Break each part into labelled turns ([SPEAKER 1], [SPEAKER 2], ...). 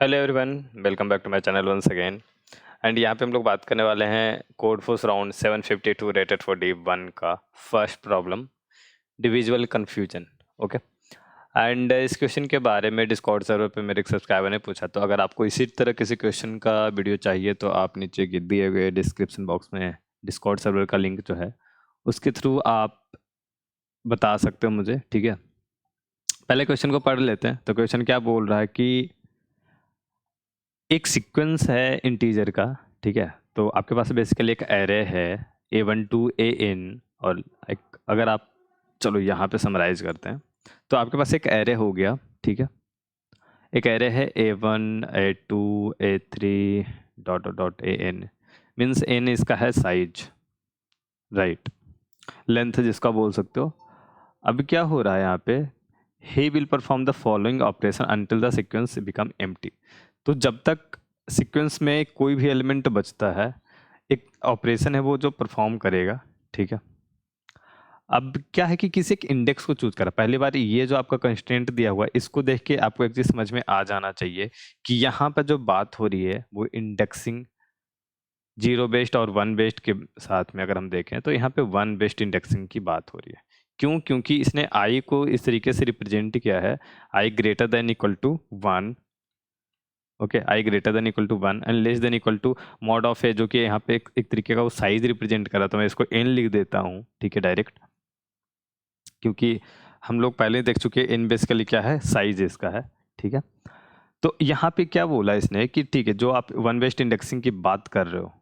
[SPEAKER 1] Hello everyone, welcome back to my channel once again. And यहाँ पे हम लोग बात करने वाले हैं Codeforces round 752 rated for D one का first problem, divisible confusion. Okay. And इस क्वेश्चन के बारे में डिस्कॉर्ड सर्वर पे मेरे एक सब्सक्राइबर ने पूछा, तो अगर आपको इसी तरह किसी क्वेश्चन का वीडियो चाहिए तो आप नीचे दिए हुए डिस्क्रिप्शन बॉक्स में डिस्कॉर्ड सर्वर का लिंक जो है उसके थ्रू आप बता सकते हो मुझे। ठीक है, पहले क्वेश्चन को पढ़ लेते हैं। तो क्वेश्चन क्या बोल रहा है कि एक सीक्वेंस है इंटीजर का। ठीक है, तो आपके पास बेसिकली एक एरे है A1 टू AN। और एक अगर आप चलो यहाँ पे समराइज करते हैं तो आपके पास एक एरे हो गया। ठीक है, एक एरे है A1 A2 A3 dot dot dot AN। Means N इसका है साइज, राइट, लेंथ जिसका बोल सकते हो। अब क्या हो रहा है यहाँ पे, he will perform the following operation until the sequence become empty। तो जब तक सीक्वेंस में कोई भी एलिमेंट बचता है, एक ऑपरेशन है वो जो परफॉर्म करेगा। ठीक है, अब क्या है कि किसी एक इंडेक्स को चूज करा। पहली बार ये जो आपका कंस्ट्रेंट दिया हुआ है इसको देख के आपको एक चीज समझ में आ जाना चाहिए कि यहाँ पर जो बात हो रही है वो इंडेक्सिंग जीरो बेस्ड और वन बेस्ड के साथ में अगर हम देखें तो यहाँ पे वन बेस्ड इंडेक्सिंग की बात हो रही है। क्यों? क्योंकि इसने आई को इस तरीके से रिप्रेजेंट किया है, i greater than equal to one. Okay, i greater than equal to one and less than equal to mod of है, जो कि यहाँ पे एक तरीके का वो साइज रिप्रेजेंट कर रहा। तो मैं इसको एन लिख देता हूँ। ठीक है, डायरेक्ट, क्योंकि हम लोग पहले देख चुके हैं एन बेसिकली क्या है, साइज इसका है। ठीक है, तो यहाँ पे क्या बोला इसने कि ठीक है, जो आप वन बेस्ड इंडेक्सिंग की बात कर रहे हो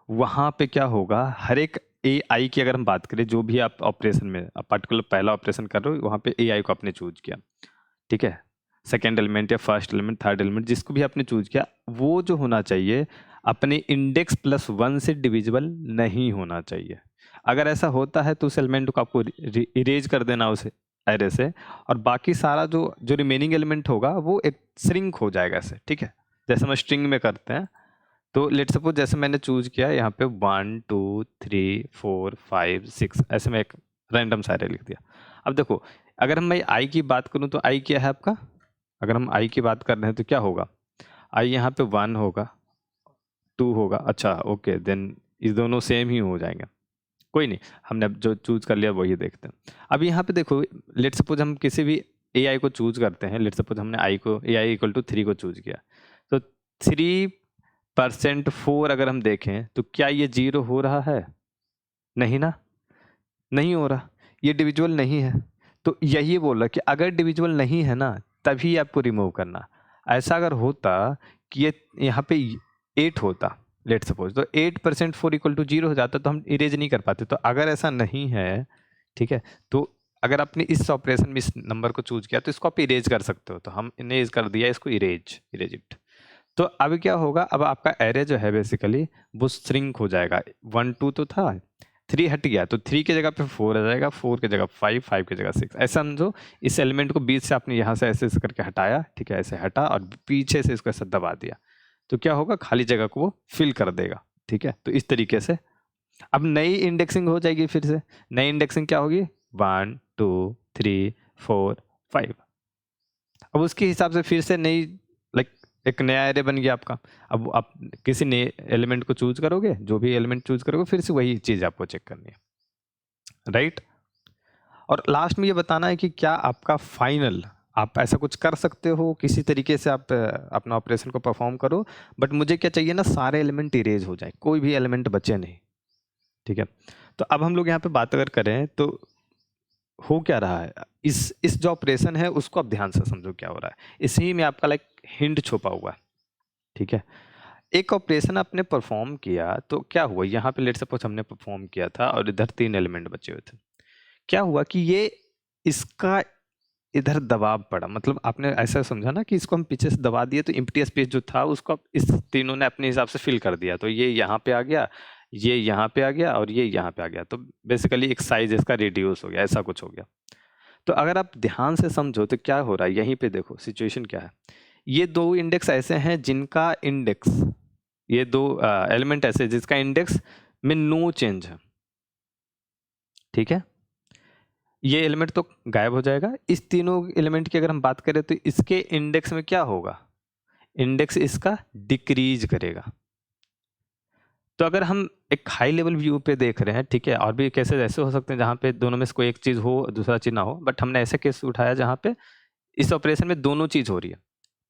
[SPEAKER 1] वहाँ पे क्या होगा, हर एक ए आई की अगर हम बात करें, जो भी आप ऑपरेशन में पर्टिकुलर पहला ऑपरेशन कर रहे हो वहाँ पे ए आई को आपने चूज किया। ठीक है, सेकेंड एलिमेंट या फर्स्ट एलिमेंट थर्ड एलिमेंट जिसको भी आपने चूज किया, वो जो होना चाहिए अपने इंडेक्स प्लस वन से डिविजिबल नहीं होना चाहिए। अगर ऐसा होता है तो उस एलिमेंट को आपको इरेज कर देना उसे एरे से, और बाकी सारा जो जो रिमेनिंग एलिमेंट होगा वो एक श्रिंक हो जाएगा ऐसे। ठीक है, जैसे हम स्ट्रिंग में करते हैं। तो लेट सपोज जैसे मैंने चूज किया यहाँ पे 1 2 3 4 5 6, ऐसे में एक रैंडम सा एरे लिख दिया। अब देखो, अगर मैं आई की बात करूँ तो आई क्या है आपका, अगर हम आई की बात कर रहे हैं तो क्या होगा, आई यहाँ पे 1 होगा, 2 होगा। अच्छा ओके, देन इस दोनों सेम ही हो जाएंगे। कोई नहीं, हमने अब जो चूज कर लिया वही देखते हैं। अब यहाँ पे देखो, लेट सपोज हम किसी भी ए आई को चूज करते हैं। लेट सपोज हमने आई को ए आई इक्वल टू 3 को चूज किया, तो 3% 4 अगर हम देखें तो क्या ये जीरो हो रहा है? नहीं ना, नहीं हो रहा, ये डिविजुअल नहीं है। तो यही बोल रहा कि अगर डिविजुअल नहीं है ना तभी आपको रिमूव करना। ऐसा अगर होता कि ये यहाँ पे 8 होता लेट सपोज, तो 8% 4 इक्वल टू जीरो हो जाता तो हम इरेज नहीं कर पाते। तो अगर ऐसा नहीं है, ठीक है, तो अगर आपने इस ऑपरेशन में इस नंबर को चूज किया तो इसको आप इरेज कर सकते हो। तो हम इरेज कर दिया इसको, इरेज इरेज इट। तो अब क्या होगा, अब आपका एरे जो है बेसिकली वो श्रिंक हो जाएगा। 1 2 तो था, 3 हट गया, तो 3 की जगह पे 4 आ जाएगा, 4 की जगह 5, 5 की जगह 6। ऐसा समझो, इस एलिमेंट को बीच से आपने यहाँ से ऐसे ऐसे करके हटाया। ठीक है, ऐसे हटा और पीछे से इसको ऐसे दबा दिया, तो क्या होगा, खाली जगह को वो फिल कर देगा। ठीक है, तो इस तरीके से अब नई इंडेक्सिंग हो जाएगी। फिर से नई इंडेक्सिंग क्या होगी, 1 2 3 4 5। अब उसके हिसाब से फिर से नई, लाइक एक नया एरे बन गया आपका। अब आप किसी नए एलिमेंट को चूज करोगे, जो भी एलिमेंट चूज करोगे फिर से वही चीज आपको चेक करनी है, राइट। और लास्ट में ये बताना है कि क्या आपका फाइनल, आप ऐसा कुछ कर सकते हो किसी तरीके से आप अपना ऑपरेशन को परफॉर्म करो, बट मुझे क्या चाहिए ना, सारे एलिमेंट इरेज हो जाए, कोई भी एलिमेंट बचे नहीं। ठीक है, तो अब हम लोग यहाँ पे बात अगर करें तो हो क्या रहा है, इस जो ऑपरेशन है उसको आप ध्यान से समझो क्या हो रहा है। इसी में आपका लाइक हिंट छुपा हुआ है। ठीक है, एक ऑपरेशन आपने परफॉर्म किया तो क्या हुआ, यहाँ पे लेट सपोज हमने परफॉर्म किया था और इधर 3 एलिमेंट बचे हुए थे। क्या हुआ कि ये इसका इधर दबाव पड़ा, मतलब आपने ऐसा समझा ना कि इसको हम पीछे से दबा दिए तो एम्प्टी स्पेस जो था उसको इस तीनों ने अपने हिसाब से फिल कर दिया। तो ये यहाँ पे आ गया, ये यहाँ पे आ गया और ये यहाँ पे आ गया। तो बेसिकली एक साइज इसका रिड्यूस हो गया, ऐसा कुछ हो गया। तो अगर आप ध्यान से समझो तो क्या हो रहा है, यहीं पे देखो सिचुएशन क्या है। ये दो इंडेक्स ऐसे हैं जिनका इंडेक्स, ये दो एलिमेंट ऐसे जिसका इंडेक्स में नो चेंज है। ठीक है, ये एलिमेंट तो गायब हो जाएगा। इस तीनों एलिमेंट की अगर हम बात करें तो इसके इंडेक्स में क्या होगा, इंडेक्स इसका डिक्रीज करेगा। तो अगर हम एक हाई लेवल व्यू पे देख रहे हैं, ठीक है, और भी केसेस ऐसे हो सकते हैं जहाँ पे दोनों में से कोई एक चीज़ हो दूसरा चीज़ ना हो, बट हमने ऐसे केस उठाया जहाँ पे इस ऑपरेशन में दोनों चीज़ हो रही है,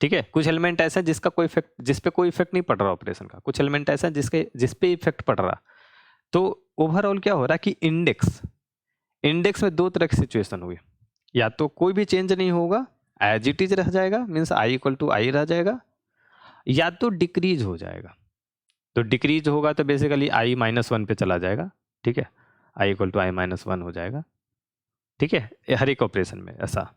[SPEAKER 1] ठीक है। कुछ एलिमेंट ऐसा है जिसका कोई इफेक्ट, जिस पे कोई इफेक्ट नहीं पड़ रहा ऑपरेशन का, कुछ एलिमेंट ऐसा है जिस पे इफेक्ट पड़ रहा। तो ओवरऑल क्या हो रहा है कि इंडेक्स में दो तरह की सिचुएशन हुई, या तो कोई भी चेंज नहीं होगा, एज इट इज रह जाएगा, मीन्स आई इक्वल टू आई रह जाएगा, या तो डिक्रीज हो जाएगा। तो डिक्रीज होगा तो बेसिकली आई -1 पे चला जाएगा, ठीक है, आई इक्वल टू आई -1 हो जाएगा, ठीक है, हर एक ऑपरेशन में ऐसा।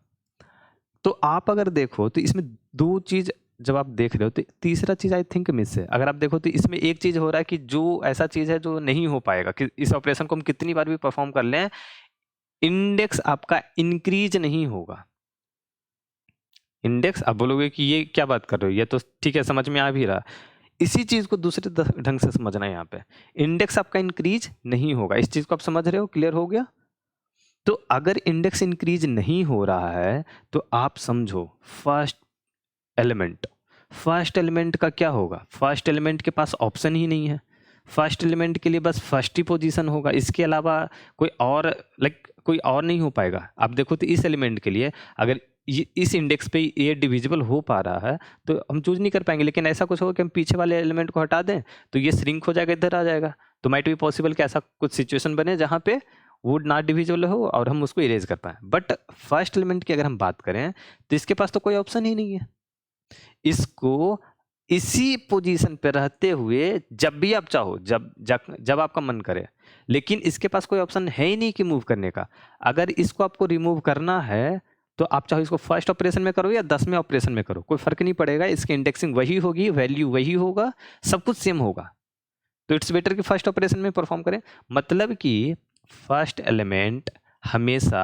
[SPEAKER 1] तो आप अगर देखो तो इसमें दो चीज जब आप देख रहे हो तो तीसरा चीज आई थिंक मिस है। अगर आप देखो तो इसमें एक चीज हो रहा है कि जो ऐसा चीज है जो नहीं हो पाएगा, कि इस ऑपरेशन को हम कितनी बार भी परफॉर्म कर लें, इंडेक्स आपका इंक्रीज नहीं होगा। इंडेक्स, आप बोलोगे कि ये क्या बात कर रहे हो, ये तो ठीक है, समझ में आ भी रहा। इसी चीज को दूसरे ढंग से समझना है। यहाँ पे इंडेक्स आपका इंक्रीज नहीं होगा, इस चीज को आप समझ रहे हो, क्लियर हो गया। तो अगर इंडेक्स इंक्रीज नहीं हो रहा है तो आप समझो फर्स्ट एलिमेंट का क्या होगा, फर्स्ट एलिमेंट के पास ऑप्शन ही नहीं है, फर्स्ट एलिमेंट के लिए बस फर्स्ट ही पोजीशन होगा, इसके अलावा कोई और नहीं हो पाएगा। आप देखो तो इस एलिमेंट के लिए अगर इस इंडेक्स पे ये डिविजिबल हो पा रहा है तो हम चूज नहीं कर पाएंगे, लेकिन ऐसा कुछ होगा कि हम पीछे वाले एलिमेंट को हटा दें तो ये श्रिंक हो जाएगा, इधर आ जाएगा। तो माइट बी पॉसिबल कि ऐसा कुछ सिचुएशन बने जहाँ पे वुड नॉट डिविजिबल हो और हम उसको इरेज कर पाए। बट फर्स्ट एलिमेंट की अगर हम बात करें तो इसके पास तो कोई ऑप्शन ही नहीं है, इसको इसी पोजीशन पे रहते हुए जब भी आप चाहो, जब आपका मन करे, लेकिन इसके पास कोई ऑप्शन है ही नहीं कि मूव करने का। अगर इसको आपको रिमूव करना है तो आप चाहो इसको फर्स्ट ऑपरेशन में करो या 10वें ऑपरेशन में करो, कोई फर्क नहीं पड़ेगा, इसकी इंडेक्सिंग वही होगी, वैल्यू वही होगा, सब कुछ सेम होगा। तो इट्स बेटर कि फर्स्ट ऑपरेशन में परफॉर्म करें, मतलब कि फर्स्ट एलिमेंट हमेशा,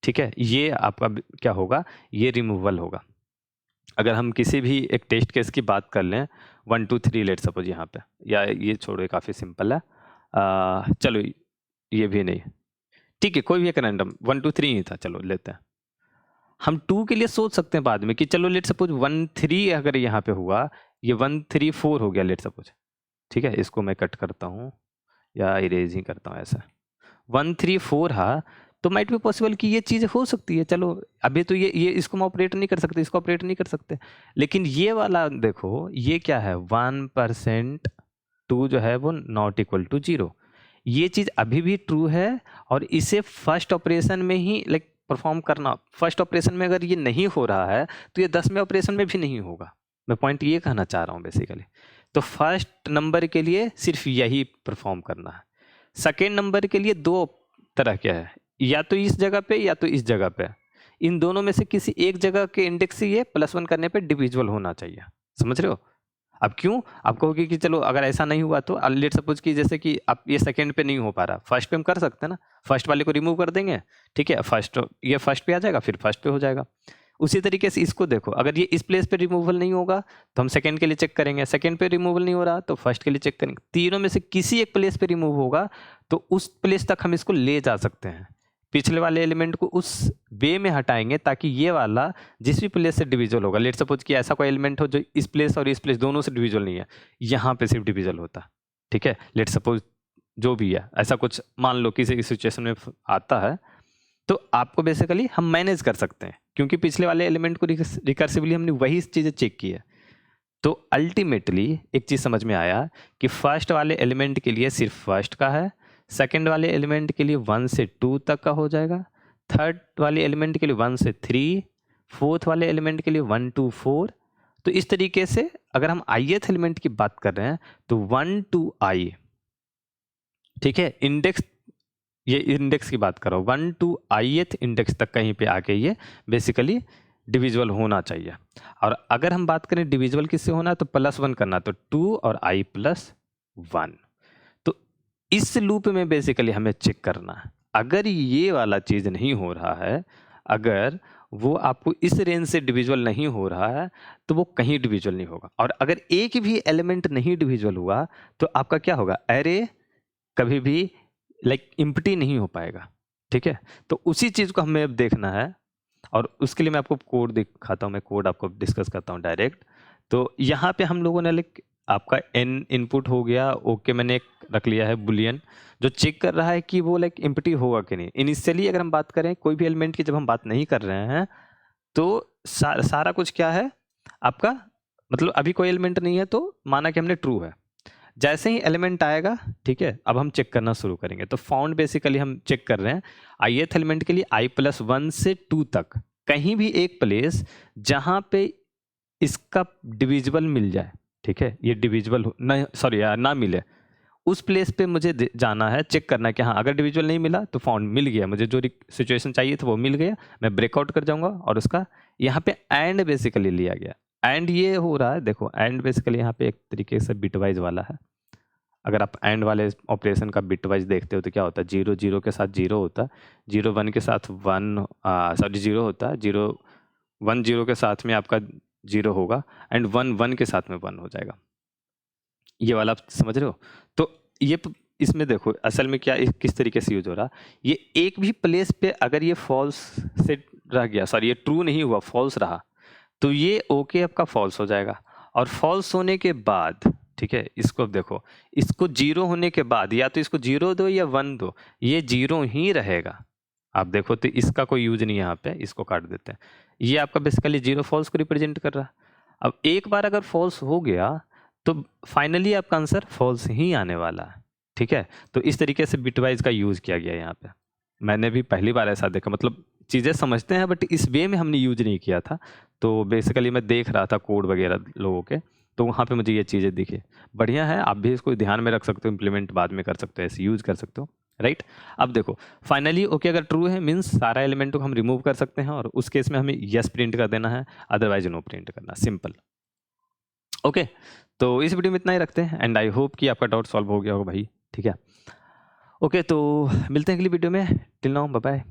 [SPEAKER 1] ठीक है, ये आपका क्या होगा, ये रिमूवल होगा। अगर हम किसी भी एक टेस्ट केस की बात कर लें 1 2 3 लेट सपोज यहाँ पे, या ये छोड़ो, काफ़ी सिंपल है, चलो ये भी नहीं, ठीक है, कोई भी एक रैंडम 1 2 3 ही था, चलो लेते हैं। हम 2 के लिए सोच सकते हैं बाद में कि चलो लेट सपोज 1 3 अगर यहाँ पे हुआ, ये 1 3 4 हो गया लेट सपोज, ठीक है, इसको मैं कट करता हूँ या इरेज ही करता हूँ ऐसा, 1 3 4 हा, तो माइट भी पॉसिबल कि ये चीज़ हो सकती है। चलो अभी तो ये इसको हम ऑपरेट नहीं कर सकते, इसको ऑपरेट नहीं कर सकते, लेकिन ये वाला देखो, ये क्या है 1% 2 जो है वो नॉट इक्वल टू 0, ये चीज़ अभी भी ट्रू है और इसे फर्स्ट ऑपरेशन में ही परफॉर्म करना। फर्स्ट ऑपरेशन में अगर ये नहीं हो रहा है तो ये 10वें ऑपरेशन में भी नहीं होगा। मैं पॉइंट ये कहना चाह रहा हूँ बेसिकली। तो फर्स्ट नंबर के लिए सिर्फ यही परफॉर्म करना है। सेकेंड नंबर के लिए दो तरह क्या है, या तो इस जगह पे या तो इस जगह पे, इन दोनों में से किसी एक जगह के इंडेक्स से ये +1 करने पे डिविजिबल होना चाहिए। समझ रहे हो? अब क्यों आप कहोगे कि चलो अगर ऐसा नहीं हुआ तो लेट सपोज कि जैसे कि आप ये सेकंड पे नहीं हो पा रहा, फर्स्ट पे हम कर सकते हैं ना, फर्स्ट वाले को रिमूव कर देंगे, ठीक है, ये फर्स्ट पे आ जाएगा, फिर फर्स्ट पे हो जाएगा। उसी तरीके से इसको देखो, अगर ये इस प्लेस पे रिमूवल नहीं होगा तो हम सेकंड के लिए चेक करेंगे, सेकंड पे रिमूवल नहीं हो रहा तो फर्स्ट के लिए चेक करेंगे, तीनों में से किसी एक प्लेस पे रिमूव होगा तो उस प्लेस तक हम इसको ले जा सकते हैं। पिछले वाले एलिमेंट को उस वे में हटाएंगे ताकि ये वाला जिस भी प्लेस से डिविजल होगा, लेट सपोज कि ऐसा कोई एलिमेंट हो जो इस प्लेस और इस प्लेस दोनों से डिविजल नहीं है, यहाँ पे सिर्फ डिविजल होता, ठीक है, लेट सपोज जो भी है, ऐसा कुछ मान लो किसी सिचुएशन में आता है, तो आपको बेसिकली हम मैनेज कर सकते हैं क्योंकि पिछले वाले एलिमेंट को रिकर्सिवली हमने वही चीज़ें चेक की है। तो अल्टीमेटली एक चीज़ समझ में आया कि फर्स्ट वाले एलिमेंट के लिए सिर्फ फर्स्ट का है, सेकंड वाले एलिमेंट के लिए 1 से 2 तक का हो जाएगा, थर्ड वाले एलिमेंट के लिए 1 से 3, फोर्थ वाले एलिमेंट के लिए 1 to 4। तो इस तरीके से अगर हम ith एलिमेंट की बात कर रहे हैं तो 1 to i, ठीक है, इंडेक्स, ये इंडेक्स की बात कर रहा हूँ, 1 to ith इंडेक्स तक कहीं पे आके ये बेसिकली डिविजिबल होना चाहिए। और अगर हम बात करें डिविजिबल किससे होना है तो +1 करना, तो 2 और i + 1। तो इस लूप में बेसिकली हमें चेक करना है, अगर ये वाला चीज़ नहीं हो रहा है, अगर वो आपको इस रेंज से डिविजिबल नहीं हो रहा है तो वो कहीं डिविजिबल नहीं होगा। और अगर एक भी एलिमेंट नहीं डिविजिबल हुआ तो आपका क्या होगा, एरे कभी भी एम्प्टी नहीं हो पाएगा, ठीक है। तो उसी चीज़ को हमें अब देखना है और उसके लिए मैं आपको कोड दिखाता हूँ, मैं कोड आपको डिस्कस करता हूँ डायरेक्ट। तो यहाँ पे हम लोगों ने आपका n इनपुट हो गया, ओके मैंने एक रख लिया है बुलियन जो चेक कर रहा है कि वो एम्प्टी होगा कि नहीं। इनिशियली अगर हम बात करें कोई भी एलिमेंट की, जब हम बात नहीं कर रहे हैं तो सारा कुछ क्या है आपका, मतलब अभी कोई एलिमेंट नहीं है तो माना कि हमने ट्रू है। जैसे ही एलिमेंट आएगा, ठीक है, अब हम चेक करना शुरू करेंगे। तो फाउंड बेसिकली हम चेक कर रहे हैं ith एलिमेंट के लिए i+1 से 2 तक कहीं भी एक प्लेस जहां पे इसका डिविजिबल मिल जाए, ठीक है, ये डिविजिबल ना, सॉरी यार, ना मिले, उस प्लेस पे मुझे जाना है, चेक करना है कि हाँ अगर डिविजुअल नहीं मिला तो फाउंड मिल गया, मुझे जो सिचुएशन चाहिए था वो मिल गया, मैं ब्रेकआउट कर जाऊंगा और उसका यहाँ पे एंड बेसिकली लिया गया। एंड ये हो रहा है, देखो एंड बेसिकली यहाँ पे एक तरीके से बिटवाइज वाला है। अगर आप एंड वाले ऑपरेशन का बिटवाइज देखते हो तो क्या होता है, 0 0 के साथ 0 होता है, 0 1 के साथ 1 सॉरी 0 होता है, 0 1 0 के साथ में आपका 0 होगा एंड 1 1 के साथ में 1 हो जाएगा। ये वाला आप समझ रहे हो? तो ये इसमें देखो असल में क्या किस तरीके से यूज हो रहा, ये एक भी प्लेस पे अगर ये फॉल्स से रह गया, सॉरी ये ट्रू नहीं हुआ, फॉल्स रहा, तो ये ओके आपका फॉल्स हो जाएगा। और फॉल्स होने के बाद, ठीक है, इसको अब देखो, इसको 0 होने के बाद या तो इसको 0 दो या 1 दो, ये 0 ही रहेगा। आप देखो तो इसका कोई यूज नहीं है, यहाँ पे इसको काट देते हैं। ये आपका बेसिकली 0 फॉल्स को रिप्रेजेंट कर रहा है। अब एक बार अगर फॉल्स हो गया तो फाइनली आपका आंसर फॉल्स ही आने वाला है, ठीक है। तो इस तरीके से बिटवाइज का यूज किया गया यहाँ पे। मैंने भी पहली बार ऐसा देखा, मतलब चीज़ें समझते हैं बट इस वे में हमने यूज नहीं किया था। तो बेसिकली मैं देख रहा था कोड वगैरह लोगों के, तो वहाँ पे मुझे ये चीज़ें दिखी। बढ़िया है, आप भी इसको ध्यान में रख सकते हो, इम्प्लीमेंट बाद में कर सकते हो, ऐसे यूज कर सकते हो, राइट। अब देखो फाइनली ओके अगर ट्रू है मीन्स सारा एलिमेंट को हम रिमूव कर सकते हैं और उस केस में हमें यस प्रिंट कर देना है, अदरवाइज नो प्रिंट करना, सिंपल। ओके तो इस वीडियो में इतना ही रखते हैं एंड आई होप कि आपका डाउट सॉल्व हो गया होगा भाई, ठीक है। ओके तो मिलते हैं अगली वीडियो में, टिल नाउ बाय बाय।